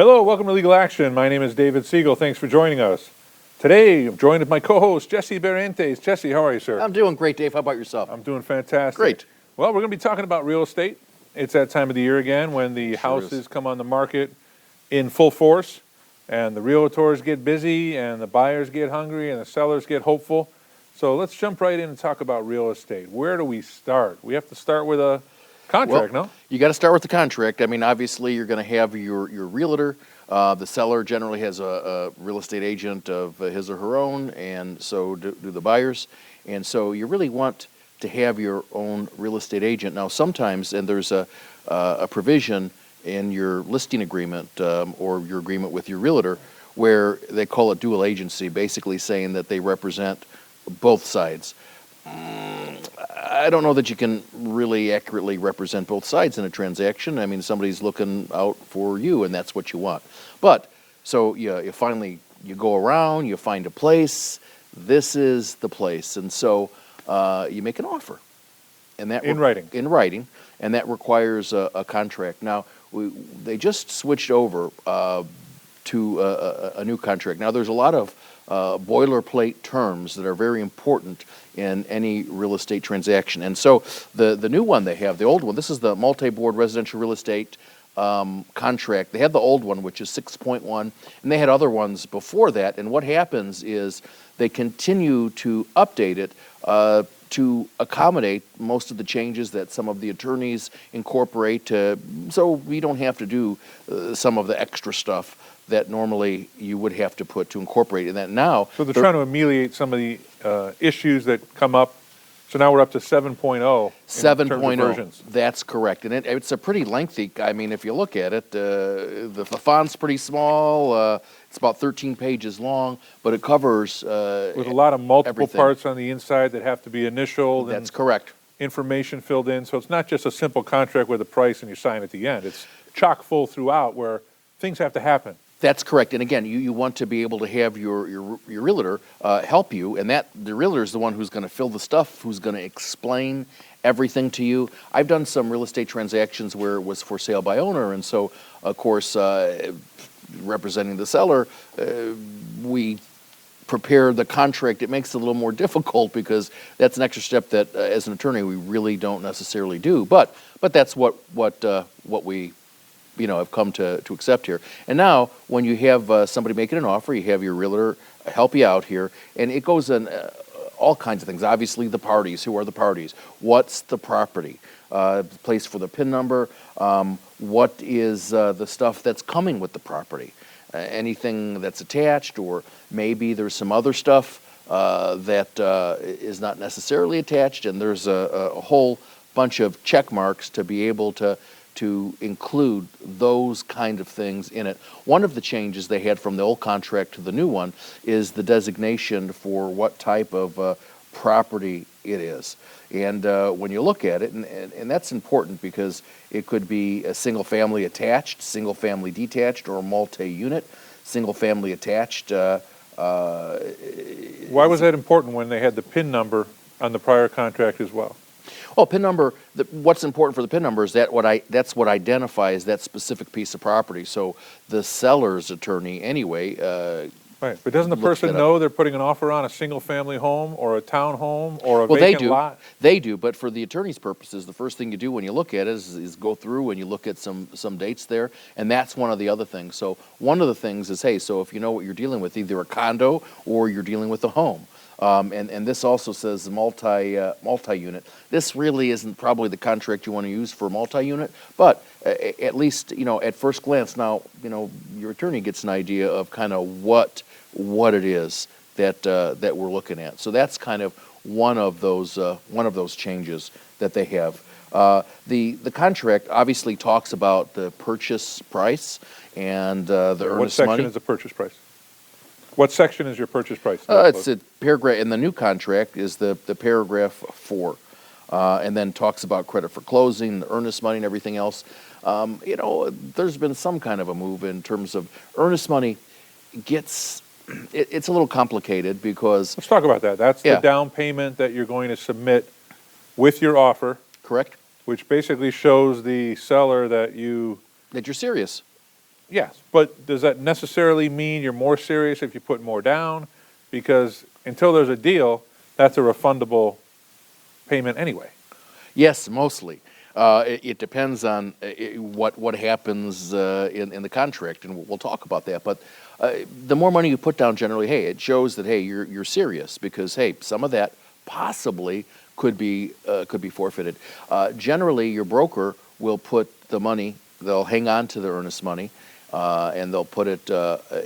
Hello, welcome to Legal Action. My name is David Siegel. Thanks for joining us. Today, I'm joined with my co-host, Jesse Barrientes. Jesse, how are you, sir? I'm doing great, Dave. How about yourself? I'm doing fantastic. Great. Well, we're going to be talking about real estate. It's that time of the year again when the houses come on the market in full force, and the realtors get busy, and the buyers get hungry, and the sellers get hopeful. So let's jump right in and talk about real estate. Where do we start? We have to start with a contract, no? You got to start with the contract. I mean, obviously, you're going to have your realtor. The seller generally has a real estate agent of his or her own, and so do the buyers. And so you really want to have your own real estate agent. Now, sometimes, and there's a provision in your listing agreement or your agreement with your realtor where they call it dual agency, basically saying that they represent both sides. I don't know that you can really accurately represent both sides in a transaction. I mean, somebody's looking out for you, and that's what you want. But, so you finally, you go around, you find a place, this is the place. And so you make an offer. And that In writing. In writing, and that requires a contract. Now, they just switched over to a new contract. Now, there's a lot of boilerplate terms that are very important in any real estate transaction. And so the new one they have, the old one, this is the multi-board residential real estate contract. They had the old one, which is 6.1, and they had other ones before that. And what happens is they continue to update it to accommodate most of the changes that some of the attorneys incorporate, so we don't have to do some of the extra stuff that normally you would have to put to incorporate in that now. So they're trying to ameliorate some of the issues that come up. So now we're up to 7.0. 7.0, that's correct. And it's a pretty lengthy, I mean, if you look at it, the font's pretty small. It's about 13 pages long, but it covers with a lot of multiple everything. Parts on the inside that have to be initialed. That's and correct. Information filled in. So it's not just a simple contract with a price and you sign at the end. It's chock full throughout where things have to happen. That's correct. And again, you want to be able to have your realtor help you, and that the realtor is the one who's going to fill the stuff, who's going to explain everything to you. I've done some real estate transactions where it was for sale by owner, and so, of course, representing the seller, we prepare the contract. It makes it a little more difficult because that's an extra step that, as an attorney, we really don't necessarily do. But that's what we have come to accept here. And now, when you have somebody making an offer, you have your realtor help you out here, and it goes in all kinds of things. Obviously, the parties. Who are the parties? What's the property? Place for the PIN number. What is the stuff that's coming with the property? Anything that's attached, or maybe there's some other stuff that is not necessarily attached, and there's a whole bunch of check marks to be able to include those kind of things in it. One of the changes they had from the old contract to the new one is the designation for what type of property it is. And when you look at it, and that's important because it could be a single family attached, single family detached, or a multi-unit, single family attached. Why was that important when they had the PIN number on the prior contract as well? Well, PIN number, what's important for the PIN number is that's what identifies that specific piece of property. So the seller's attorney anyway. Right, but doesn't the person know they're putting an offer on a single-family home or a town home or a vacant lot? They do, but for the attorney's purposes, the first thing you do when you look at it is go through and you look at some dates there, and that's one of the other things. So one of the things is, hey, so if you know what you're dealing with, either a condo or you're dealing with a home. And this also says multi-unit. This really isn't probably the contract you want to use for multi-unit, but at least, at first glance now, your attorney gets an idea of kind of what it is that we're looking at. So that's kind of one of those changes that they have. The contract obviously talks about the purchase price and the earnest money. What section is the purchase price? What section is your purchase price? It's a paragraph in the new contract is the paragraph 4, and then talks about credit for closing, the earnest money, and everything else. There's been some kind of a move in terms of earnest money. It's a little complicated because let's talk about that. That's the down payment that you're going to submit with your offer. Correct. Which basically shows the seller that you're serious. Yes, but does that necessarily mean you're more serious if you put more down? Because until there's a deal, that's a refundable payment anyway. Yes, mostly. It depends on what happens in the contract, and we'll talk about that. But the more money you put down, generally, hey, it shows that hey you're serious because hey, some of that possibly could be forfeited. Generally, your broker will put the money; they'll hang on to the earnest money, and they'll put it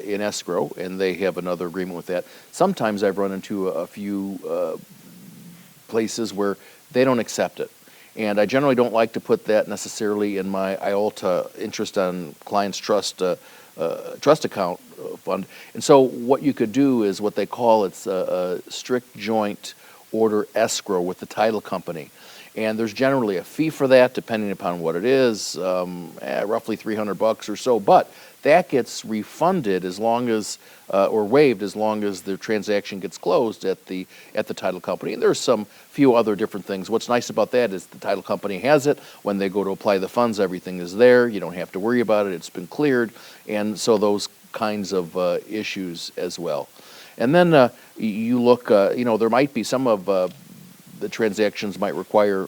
in escrow, and they have another agreement with that. Sometimes I've run into a few places where they don't accept it. And I generally don't like to put that necessarily in my IOLTA interest on client's trust account fund. And so what you could do is what they call it's a strict joint order escrow with the title company. And there's generally a fee for that, depending upon what it is, roughly $300 or so. But that gets refunded as long as, or waived as long as the transaction gets closed at the title company. And there's some few other different things. What's nice about that is the title company has it. When they go to apply the funds, everything is there. You don't have to worry about it. It's been cleared. And so those kinds of issues as well. And then you look, there might be some of the transactions might require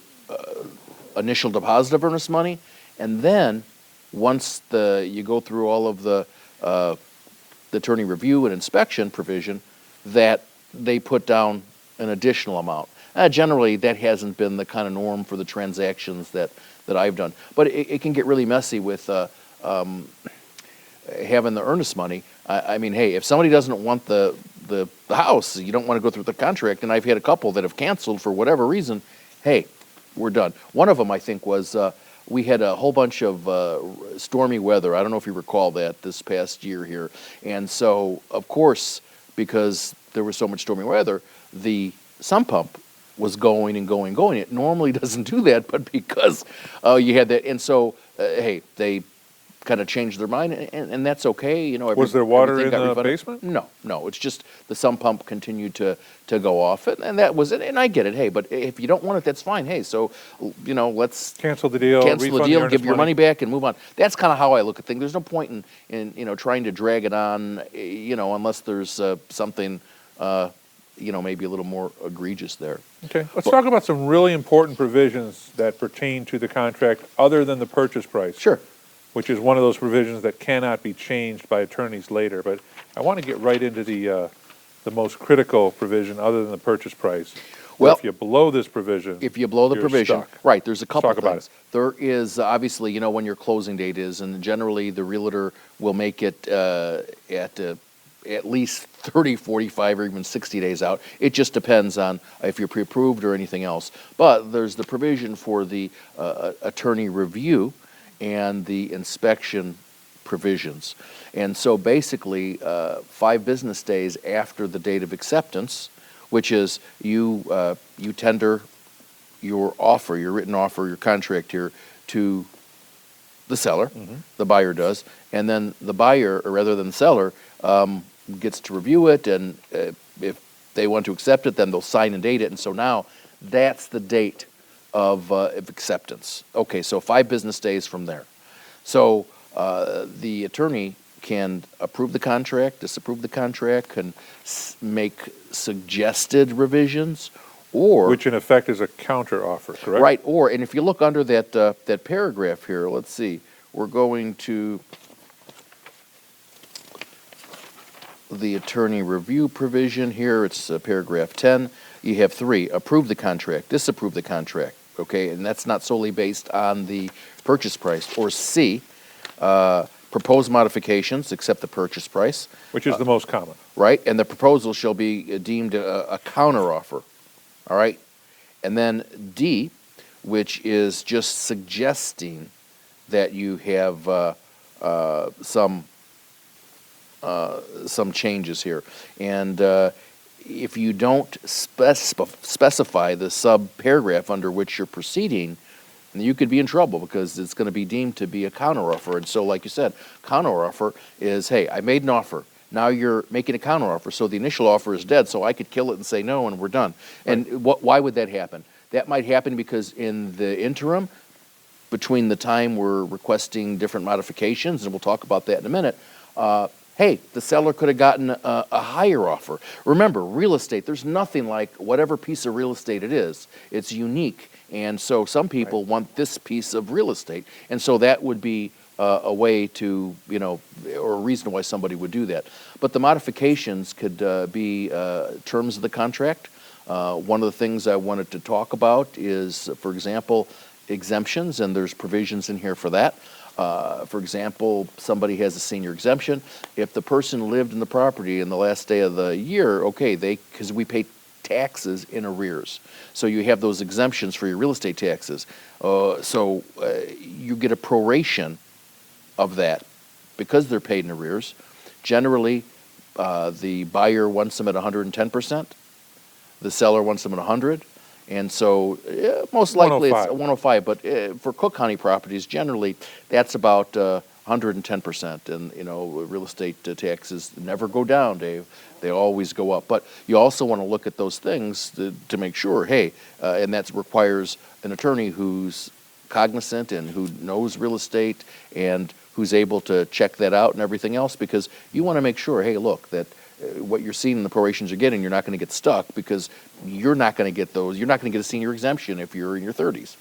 initial deposit of earnest money, and then once you go through all of the attorney review and inspection provision, that they put down an additional amount. Generally, that hasn't been the kind of norm for the transactions that I've done, but it can get really messy with having the earnest money. I mean, hey, if somebody doesn't want the house, you don't want to go through the contract, and I've had a couple that have canceled for whatever reason, hey, we're done. One of them, I think, was we had a whole bunch of stormy weather. I don't know if you recall that this past year here. And so, of course, because there was so much stormy weather, the sump pump was going and going and going. It normally doesn't do that, but because you had that. And so, hey, they kind of changed their mind, and that's okay. Was there water in the basement? No. It's just the sump pump continued to go off, and that was it. And I get it. Hey, but if you don't want it, that's fine. Hey, so let's cancel the deal, give your money back, and move on. That's kind of how I look at things. There's no point in trying to drag it on, unless there's something maybe a little more egregious there. Okay, let's talk about some really important provisions that pertain to the contract other than the purchase price. Sure. Which is one of those provisions that cannot be changed by attorneys later. But I want to get right into the most critical provision other than the purchase price. Well, if you blow this provision, you're stuck. Right, there's a couple Talk about things. There is obviously, when your closing date is, and generally the realtor will make it at least 30, 45, or even 60 days out. It just depends on if you're pre-approved or anything else. But there's the provision for the attorney review and the inspection provisions. And so basically 5 business days after the date of acceptance, which is you tender your offer, your written offer, your contract here to the seller, the buyer does, and then the buyer, or rather than the seller, gets to review it, and if they want to accept it, then they'll sign and date it, and so now that's the date of acceptance. Okay, so 5 business days from there. So the attorney can approve the contract, disapprove the contract, can make suggested revisions, or which in effect is a counter offer, correct? Right. And if you look under that paragraph here, let's see, we're going to the attorney review provision here. It's paragraph 10. You have 3: approve the contract, disapprove the contract. Okay, and that's not solely based on the purchase price. Or C, propose modifications, accept the purchase price. Which is the most common. Right, and the proposal shall be deemed a counteroffer. All right, and then D, which is just suggesting that you have some changes here. And if you don't specify the sub-paragraph under which you're proceeding, you could be in trouble because it's going to be deemed to be a counteroffer. And so, like you said, counteroffer is, hey, I made an offer. Now you're making a counteroffer. So the initial offer is dead, so I could kill it and say no, and we're done. Right. And why would that happen? That might happen because in the interim, between the time we're requesting different modifications, and we'll talk about that in a minute, hey, the seller could have gotten a higher offer. Remember, real estate, there's nothing like whatever piece of real estate it is. It's unique. And so some people want this piece of real estate. And so that would be a way to, or a reason why somebody would do that. But the modifications could be terms of the contract. One of the things I wanted to talk about is, for example, exemptions, and there's provisions in here for that. For example, somebody has a senior exemption. If the person lived in the property in the last day of the year, okay, because we pay taxes in arrears. So you have those exemptions for your real estate taxes. So you get a proration of that because they're paid in arrears. Generally, the buyer wants them at 110%. The seller wants them at 100. And so most likely it's 105, but for Cook County properties, generally that's about 110%. And, real estate taxes never go down, Dave. They always go up. But you also want to look at those things to make sure, hey, and that requires an attorney who's cognizant and who knows real estate and who's able to check that out and everything else, because you want to make sure, hey, look, that what you're seeing in the prorations you're getting, you're not going to get stuck, because you're not going to get those. You're not going to get a senior exemption if you're in your 30s.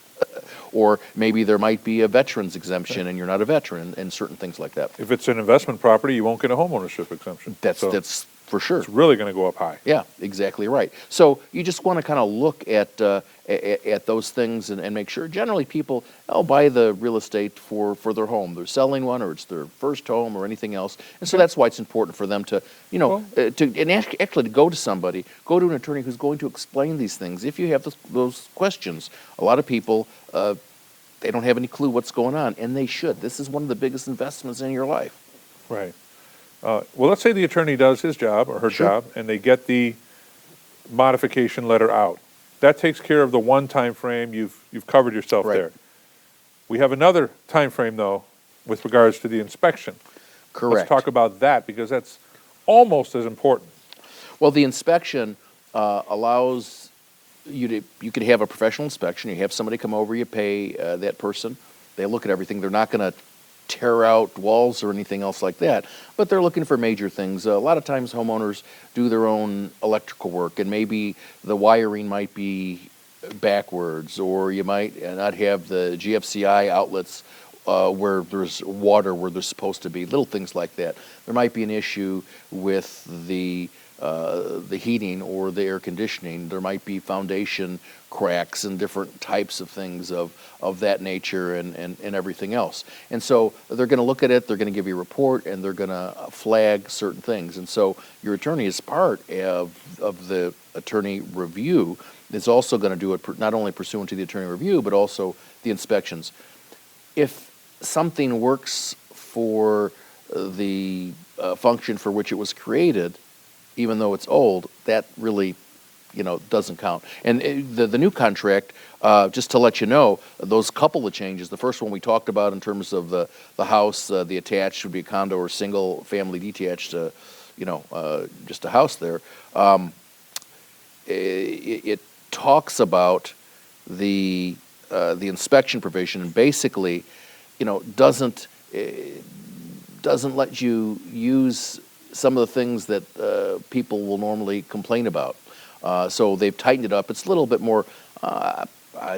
Or maybe there might be a veteran's exemption and you're not a veteran, and certain things like that. If it's an investment property, you won't get a homeownership exemption. That's for sure. It's really going to go up high. Yeah, exactly right. So you just want to kind of look at those things and make sure. Generally, people buy the real estate for their home. They're selling one, or it's their first home, or anything else. And so that's why it's important for them to, actually to go to somebody, go to an attorney who's going to explain these things. If you have those questions, a lot of people they don't have any clue what's going on, and they should. This is one of the biggest investments in your life. Right. Well, let's say the attorney does his job or her job, and they get the modification letter out. That takes care of the one time frame. You've covered yourself there. We have another time frame, though, with regards to the inspection. Correct. Let's talk about that, because that's almost as important. Well, the inspection allows you could have a professional inspection. You have somebody come over, you pay that person. They look at everything. They're not going to tear out walls or anything else like that, but they're looking for major things. A lot of times homeowners do their own electrical work, and maybe the wiring might be backwards, or you might not have the GFCI outlets where there's water where there's supposed to be, little things like that. There might be an issue with the heating or the air conditioning. There might be foundation cracks and different types of things of that nature and everything else. And so they're going to look at it, they're going to give you a report, and they're going to flag certain things. And so your attorney, as part of the attorney review, is also going to do it not only pursuant to the attorney review, but also the inspections. If something works for the function for which it was created, even though it's old, that really, doesn't count. And the new contract, just to let you know, those couple of changes, the first one we talked about in terms of the house, the attached would be a condo or single family detached, just a house there. It talks about the inspection provision, and basically, doesn't let you use some of the things that people will normally complain about. So they've tightened it up. It's a little bit more, I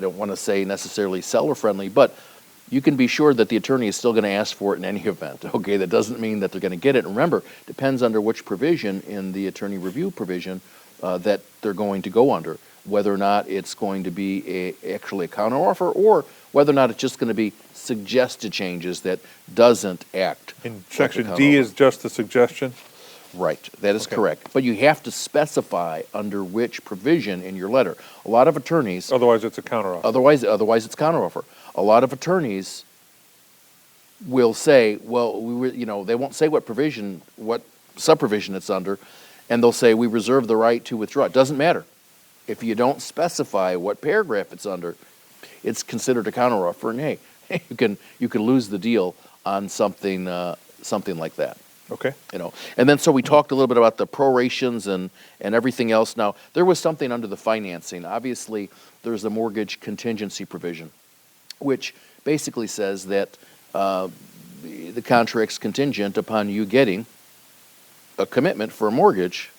don't want to say necessarily seller-friendly, but you can be sure that the attorney is still going to ask for it in any event. Okay, that doesn't mean that they're going to get it. And remember, depends under which provision in the attorney review provision that they're going to go under, whether or not it's going to be actually a counteroffer, or whether or not it's just going to be suggested changes that doesn't act. In Section D is just a suggestion? Right, that is correct. But you have to specify under which provision in your letter. A lot of attorneys... Otherwise, it's a counteroffer. Otherwise, it's counteroffer. A lot of attorneys will say, well, they won't say what provision, what subprovision it's under, and they'll say, we reserve the right to withdraw. It doesn't matter. If you don't specify what paragraph it's under, it's considered a counteroffer, and hey, you can lose the deal on something like that. Okay. And then so we talked a little bit about the prorations and everything else. Now, there was something under the financing. Obviously, there's the mortgage contingency provision, which basically says that the contract's contingent upon you getting a commitment for a mortgage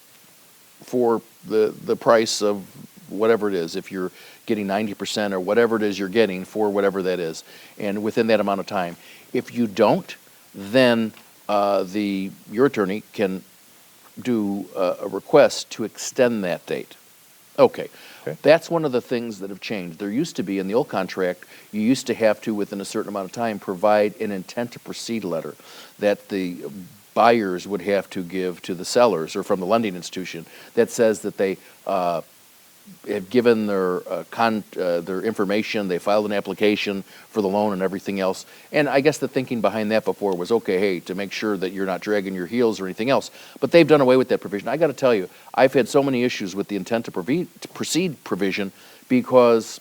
for the price of whatever it is, if you're getting 90% or whatever it is you're getting for whatever that is, and within that amount of time. If you don't, then your attorney can do a request to extend that date. Okay. That's one of the things that have changed. There used to be, in the old contract, you used to have to, within a certain amount of time, provide an intent to proceed letter that the buyers would have to give to the sellers or from the lending institution that says that they have given their information, they filed an application for the loan and everything else. And I guess the thinking behind that before was, okay, hey, to make sure that you're not dragging your heels or anything else. But they've done away with that provision. I got to tell you, I've had so many issues with the intent to proceed provision because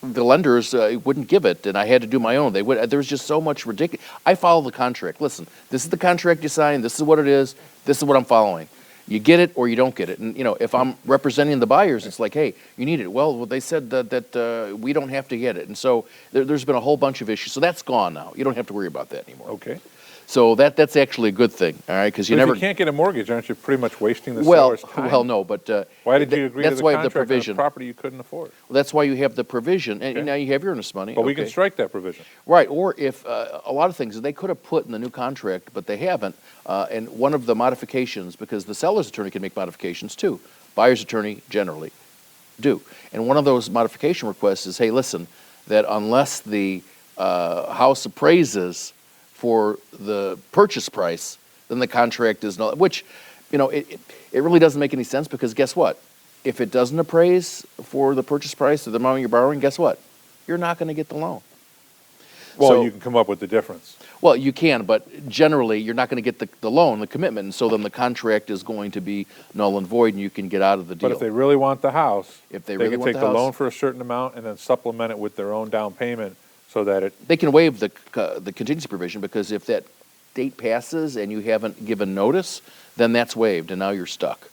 the lenders wouldn't give it, and I had to do my own. There was just so much ridiculous. I follow the contract. Listen, this is the contract you signed. This is what it is. This is what I'm following. You get it or you don't get it. And, if I'm representing the buyers, it's like, hey, you need it. Well, they said that we don't have to get it. And so there's been a whole bunch of issues. So that's gone now. You don't have to worry about that anymore. Okay. So that's actually a good thing, all right? Because if you can't get a mortgage, aren't you pretty much wasting the seller's time? Well, no, but why did you agree to the why contract the provision on a property you couldn't afford? Well, that's why you have the provision, and now you have your earnest money. But we can strike that provision. Right, or if a lot of things they could have put in the new contract, but they haven't. And one of the modifications, because the seller's attorney can make modifications too, buyer's attorney generally do. And one of those modification requests is, hey, listen, that unless the house appraises for the purchase price, then the contract is null, which, it really doesn't make any sense because guess what? If it doesn't appraise for the purchase price or the amount you're borrowing, guess what? You're not going to get the loan. Well, you can come up with the difference. Well, you can, but generally you're not going to get the loan, the commitment, and so then the contract is going to be null and void and you can get out of the deal. But if they really want the house, they can take the loan for a certain amount and then supplement it with their own down payment so that they can waive the contingency provision because if that date passes and you haven't given notice, then that's waived and now you're stuck,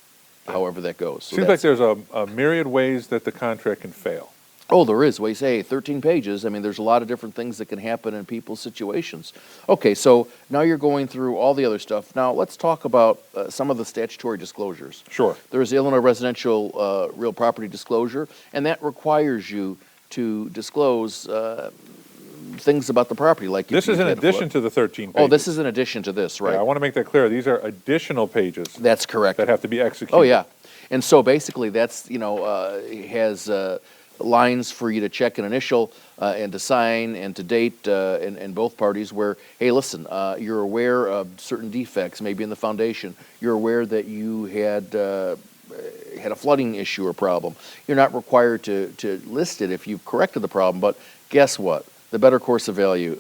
however that goes. So seems like there's a myriad ways that the contract can fail. Oh, there is. Well, you say 13 pages. I mean, there's a lot of different things that can happen in people's situations. Okay, so now you're going through all the other stuff. Now, let's talk about some of the statutory disclosures. Sure. There's Illinois Residential Real Property Disclosure, and that requires you to disclose things about the property. Like this is in addition to the 13 pages. Oh, this is in addition to this, right? Yeah, I want to make that clear. These are additional pages. That's correct. That have to be executed. Oh, yeah. And so basically that's, has lines for you to check an initial and to sign and to date in both parties where, hey, listen, you're aware of certain defects maybe in the foundation. You're aware that you had a flooding issue or problem. You're not required to list it if you've corrected the problem, but guess what? The better course of value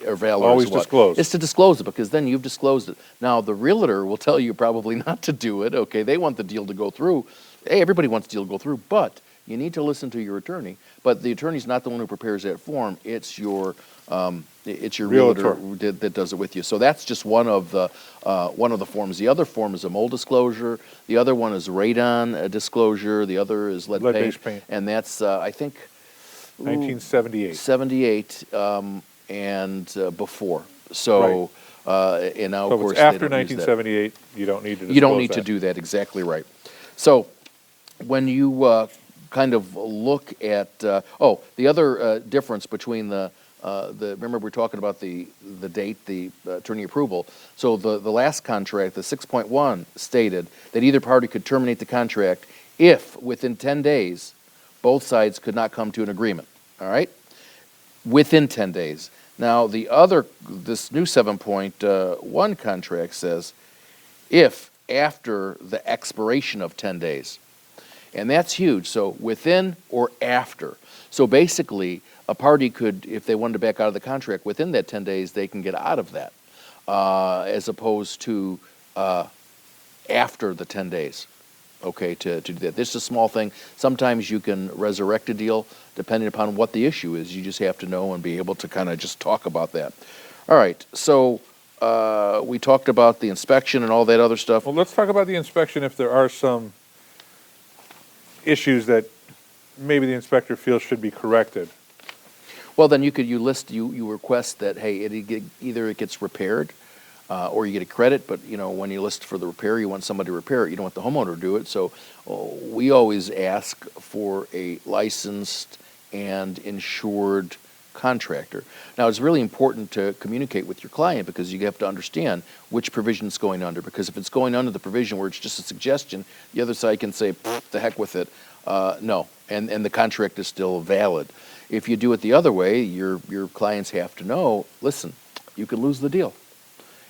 or valor always is what? disclose. Is to disclose it because then you've disclosed it. Now, the realtor will tell you probably not to do it. Okay, they want the deal to go through. Hey, everybody wants the deal to go through, but you need to listen to your attorney. But the attorney's not the one who prepares that form. It's your realtor that does it with you. So that's just one of the forms. The other form is a mold disclosure. The other one is radon disclosure. The other is lead-based paint. And that's I think 1978. 78 and before. So right. And now of course after 1978, you don't need to disclose you don't need to do that. Exactly right. So when you kind of look at the other difference between the remember we're talking about the date, the attorney approval. So the last contract, the 6.1, stated that either party could terminate the contract if within 10 days both sides could not come to an agreement. All right, within 10 days. Now this new 7.1 contract says if after the expiration of 10 days. And that's huge. So within or after. So basically, a party could, if they wanted to back out of the contract within that 10 days, they can get out of that, as opposed to after the 10 days. Okay, to do that. This is a small thing. Sometimes you can resurrect a deal depending upon what the issue is. You just have to know and be able to kind of just talk about that. All right, so we talked about the inspection and all that other stuff. Well, let's talk about the inspection if there are some issues that maybe the inspector feels should be corrected. Well, then you request that, hey, either it gets repaired, or you get a credit, but when you list for the repair, you want somebody to repair it. You don't want the homeowner to do it. So we always ask for a licensed and insured contractor. Now, it's really important to communicate with your client because you have to understand which provision it's going under. Because if it's going under the provision where it's just a suggestion, the other side can say, the heck with it, no, and the contract is still valid. If you do it the other way, your clients have to know, listen, you could lose the deal.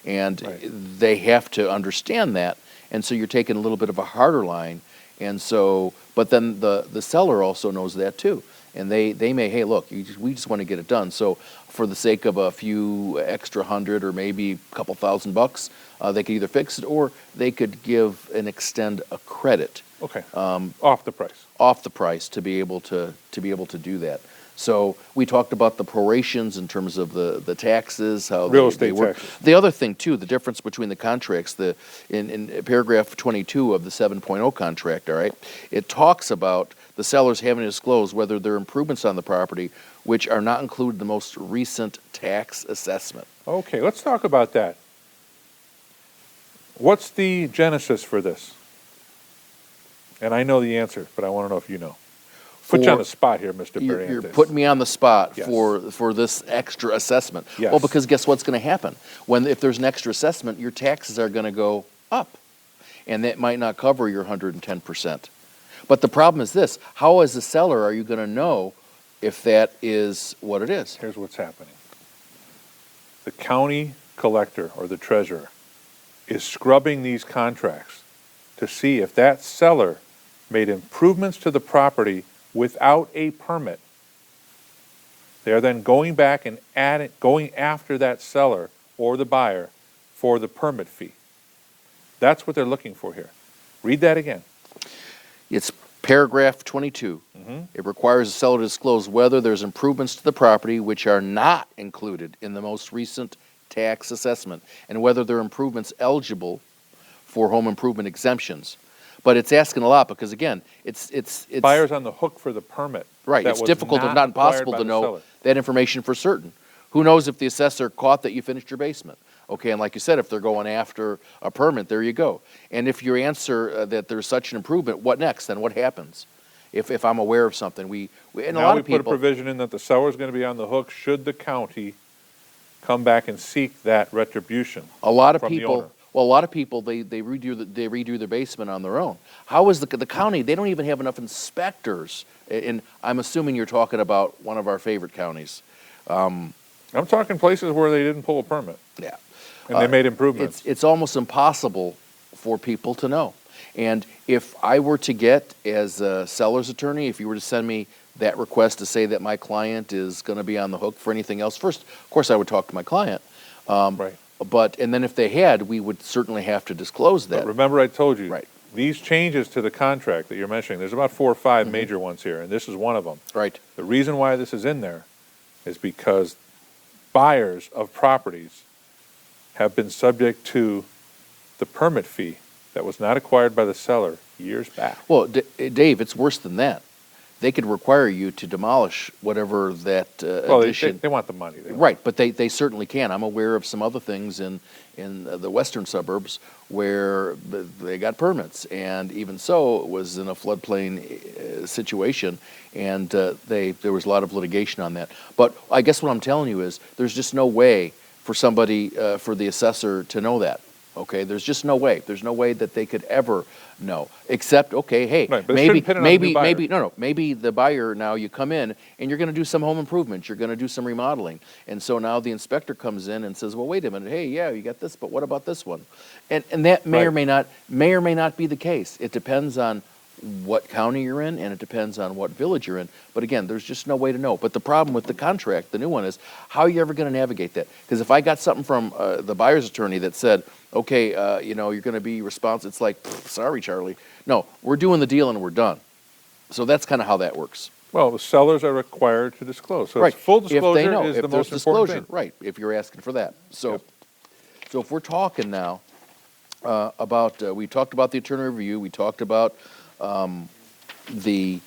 And Right. they have to understand that. And so you're taking a little bit of a harder line. And so, but then the seller also knows that too. And they may, hey, look, we just want to get it done. So for the sake of a few extra hundred or maybe a couple $1,000, they could either fix it or they could give and extend a credit. Okay, off the price. Off the price to be able to do that. So we talked about the prorations in terms of the taxes, how Real they estate work. taxes. The other thing too, the difference between the contracts, in paragraph 22 of the 7.0 contract, all right, it talks about the sellers having to disclose whether there are improvements on the property which are not included in the most recent tax assessment. Okay, let's talk about that. What's the genesis for this? And I know the answer, but I want to know if you know. Put you on the spot here, Mr. Barrientes. You're putting me on the spot Yes. for this extra assessment. Yes. Well, because guess what's going to happen? If there's an extra assessment, your taxes are going to go up. And that might not cover your 110%. But the problem is this, how as a seller are you going to know if that is what it is? Here's what's happening. The county collector or the treasurer is scrubbing these contracts to see if that seller made improvements to the property without a permit. They are then going back and going after that seller or the buyer for the permit fee. That's what they're looking for here. Read that again. It's paragraph 22. It requires the seller to disclose whether there's improvements to the property which are not included in the most recent tax assessment and whether there are improvements eligible for home improvement exemptions. But it's asking a lot because, again, it's Buyer's on the hook for the permit. right. That It's was difficult, if not not impossible, required by to the know seller. that information for certain. Who knows if the assessor caught that you finished your basement? Okay, and like you said, if they're going after a permit, there you go. And if your answer that there's such an improvement, what next? Then what happens? If I'm aware of something, and a Now lot we of put a people. provision in that the seller's going to be on the hook should the county come back and seek that retribution. A lot of from the people. owner. Well, a lot of people they redo their basement on their own. How is the county? They don't even have enough inspectors. And I'm assuming you're talking about one of our favorite counties. I'm talking places where they didn't pull a permit Yeah. and they made improvements. It's almost impossible for people to know. And if I were to get, as a seller's attorney, if you were to send me that request to say that my client is going to be on the hook for anything else, first, of course, I would talk to my client. Right. And then if they had, we would certainly have to disclose that. But remember I told you, Right. these changes to the contract that you're mentioning, there's about 4 or 5 major ones here, and this is one of them. Right. The reason why this is in there is because buyers of properties have been subject to the permit fee that was not acquired by the seller years back. Well, Dave, it's worse than that. They could require you to demolish whatever that Well, addition. they want the money. They want- Right, but they certainly can. I'm aware of some other things in the western suburbs where they got permits, and even so, it was in a floodplain situation, and there was a lot of litigation on that. But I guess what I'm telling you is there's just no way for somebody, for the assessor to know that. Okay, there's just no way. There's no way that they could ever know, except, okay, hey, Right, but it shouldn't pin it on the new buyer. maybe the buyer, now you come in and you're going to do some home improvements, you're going to do some remodeling, and so now the inspector comes in and says, well, wait a minute, hey, yeah, you got this, but what about this one? And that may or may not be the case. It depends on what county you're in, and it depends on what village you're in. But again, there's just no way to know. But the problem with the contract, the new one, is how are you ever going to navigate that? Because if I got something from the buyer's attorney that said, okay, you're going to be responsible, it's like, sorry, Charlie. No, we're doing the deal and we're done. So that's kind of how that works. Well, the sellers are required to disclose. So Right. it's full If they disclosure know, is if the there's most important disclosure, thing. right, if you're asking for that. So, Yep. so if we're talking now about, we talked about the attorney review, we talked about the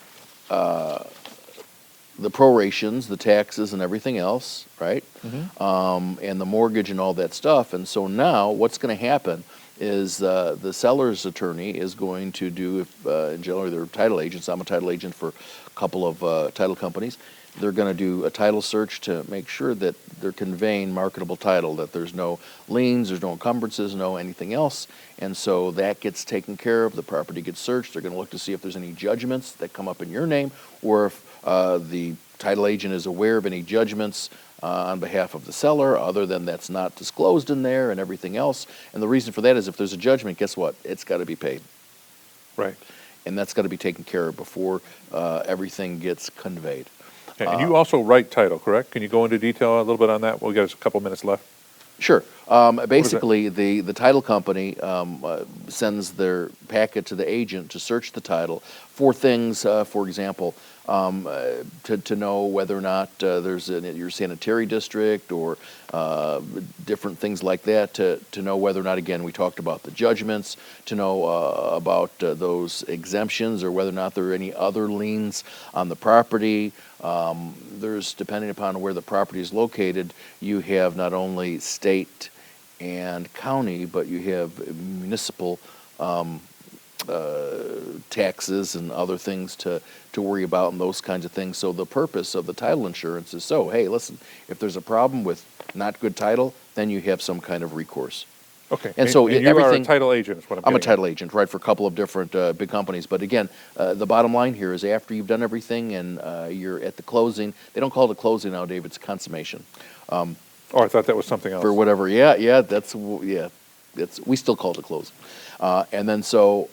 the prorations, the taxes, and everything else, right? And the mortgage and all that stuff. And so now, what's going to happen is the seller's attorney is going to do, in general, they're title agents. I'm a title agent for a couple of title companies. They're going to do a title search to make sure that they're conveying marketable title, that there's no liens, there's no encumbrances, no anything else. And so that gets taken care of. The property gets searched. They're going to look to see if there's any judgments that come up in your name, or if the title agent is aware of any judgments on behalf of the seller, other than that's not disclosed in there and everything else. And the reason for that is if there's a judgment, guess what? It's got to be paid. Right. And that's got to be taken care of before everything gets conveyed. Okay, and you also write title, correct? Can you go into detail a little bit on that? We've got a couple minutes left. Sure. Basically, the title company sends their packet to the agent to search the title for things, for example, to know whether or not there's your sanitary district or different things like that, to know whether or not, again, we talked about the judgments, to know about those exemptions or whether or not there are any other liens on the property. There's, depending upon where the property is located, you have not only state and county, but you have municipal taxes and other things to worry about and those kinds of things. So the purpose of the title insurance is, so, hey, listen, if there's a problem with not good title, then you have some kind of recourse. Okay. And so you everything, are a title agent is what I'm a getting title agent, right, for a couple of different big companies. But again, the bottom line here is after you've done everything and you're at the closing, they don't call it a closing now, Dave, it's consummation. Oh, I thought that was something else. For whatever, we still call it a closing. And then so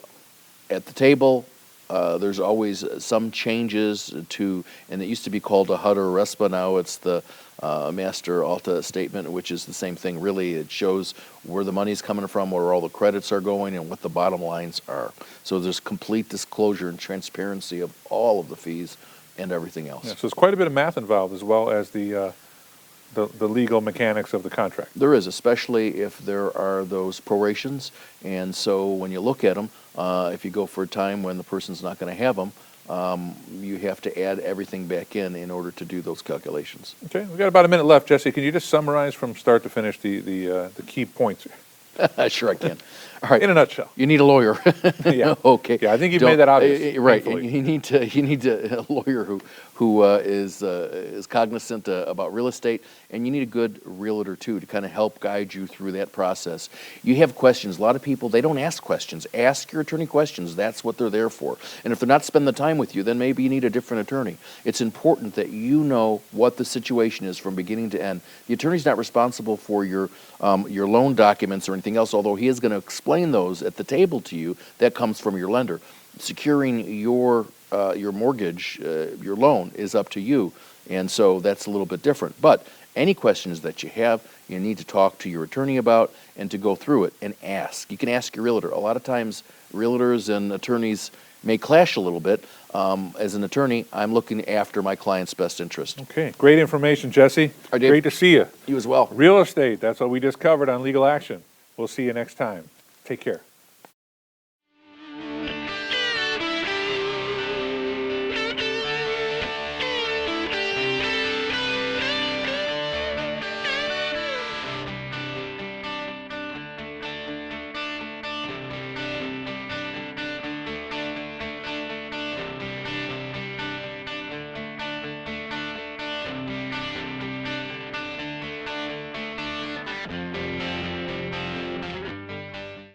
at the table, there's always some changes to, and it used to be called a HUD or a RESPA, now it's the Master Alta Statement, which is the same thing. Really, it shows where the money's coming from, where all the credits are going, and what the bottom lines are. So there's complete disclosure and transparency of all of the fees and everything else. Yeah, so there's quite a bit of math involved, as well as the legal mechanics of the contract. There is, especially if there are those prorations. And so when you look at them, if you go for a time when the person's not going to have them, you have to add everything back in order to do those calculations. Okay, we've got about a minute left. Jesse, can you just summarize from start to finish the key points? Sure I can. All right. In a nutshell. You need a lawyer. Yeah. Okay. Yeah, I think you've made that obvious. Right. Thankfully. You need a lawyer who is cognizant about real estate, and you need a good realtor too to kind of help guide you through that process. You have questions. A lot of people, they don't ask questions. Ask your attorney questions. That's what they're there for. And if they're not spending the time with you, then maybe you need a different attorney. It's important that you know what the situation is from beginning to end. The attorney's not responsible for your loan documents or anything else, although he is going to explain those at the table to you. That comes from your lender. Securing your mortgage, your loan, is up to you, and so that's a little bit different. But any questions that you have, you need to talk to your attorney about and to go through it and ask. You can ask your realtor. A lot of times, realtors and attorneys may clash a little bit. As an attorney, I'm looking after my client's best interest. Okay, great information, Jesse. Great to see you. You as well. Real estate, that's what we just covered on Legal Action. We'll see you next time. Take care.